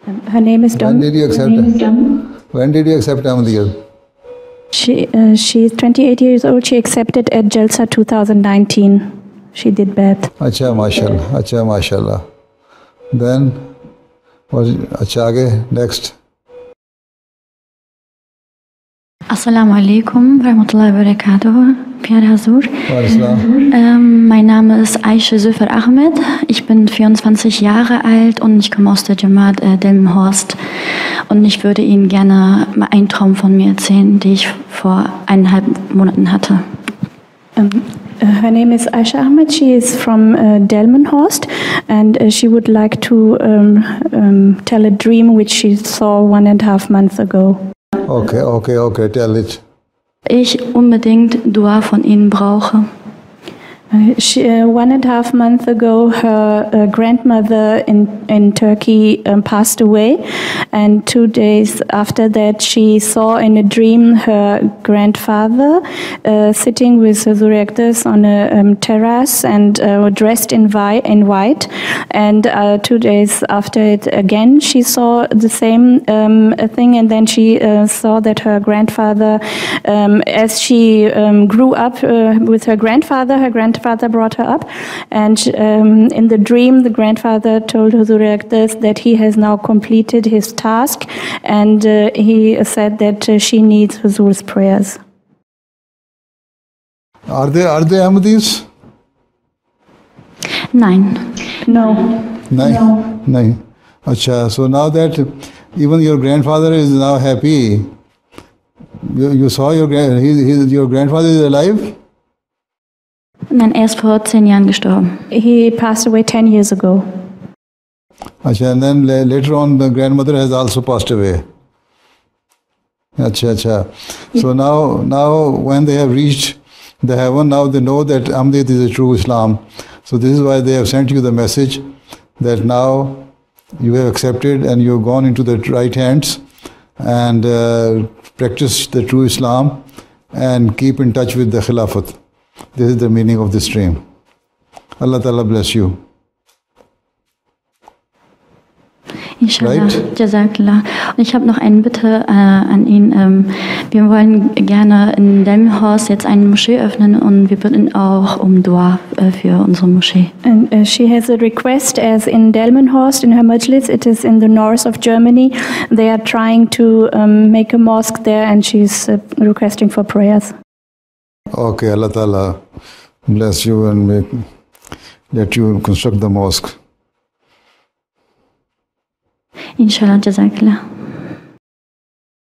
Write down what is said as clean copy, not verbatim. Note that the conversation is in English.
Her name is Dom. When did you accept When did you accept Ahmadiyya? She's 28 years old. She accepted at Jalsa 2019. She did Bai'at. Acha, mashallah. Acha, mashallah. Then, acha, aage, next. Assalamu alaikum warahmatullahi wabarakatuh. Pyare Hazur. Mein Name ist Aisha Zülfer Ahmed. Ich bin 24 Jahre alt und ich komme aus der Jamaat Delmenhorst. Und ich würde Ihnen gerne mal einen Traum von mir erzählen, den ich vor 1,5 Monaten hatte. Her name is Aisha Ahmed. She is from Delmenhorst, and she would like to tell a dream which she saw 1.5 months ago. Okay, tell it. Ich unbedingt Dua von Ihnen brauche. 1.5 months ago, her grandmother in Turkey passed away, and 2 days after that, she saw in a dream her grandfather sitting with Hazur Aqdas on a terrace and dressed in white. And 2 days after it again, she saw the same thing, and then she saw that her grandfather, as she grew up with her grandfather brought her up, and in the dream the grandfather told Hazur Aqdas that he has now completed his task, and he said that she needs Hazur's prayers. Are they Ahmadis? Nein. No. No. Acha, so now that even your grandfather is now happy, you saw your grandfather is alive? Nein, er ist vor 10 Jahren gestorben. He passed away 10 years ago. Acha, and then later on the grandmother has also passed away. Acha. So now when they have reached the heaven, now they know that Ahmadiyyat is a true Islam. So this is why they have sent you the message that now you have accepted and you have gone into the right hands and practice the true Islam and keep in touch with the Khilafat. This is the meaning of this dream. Allah Ta'ala bless you. Inshallah. Right? Jazakallah. Und ich habe noch eine Bitte an ihn. Wir wollen gerne in Delmenhorst jetzt eine Moschee öffnen und wir bitten auch um Dua für unsere Moschee. And she has a request, as in Delmenhorst, in her majlis, it is in the north of Germany. They are trying to make a mosque there, and she's requesting for prayers. Okay, Allah Ta'ala bless you and let you construct the mosque. Inshallah, Jazakallah.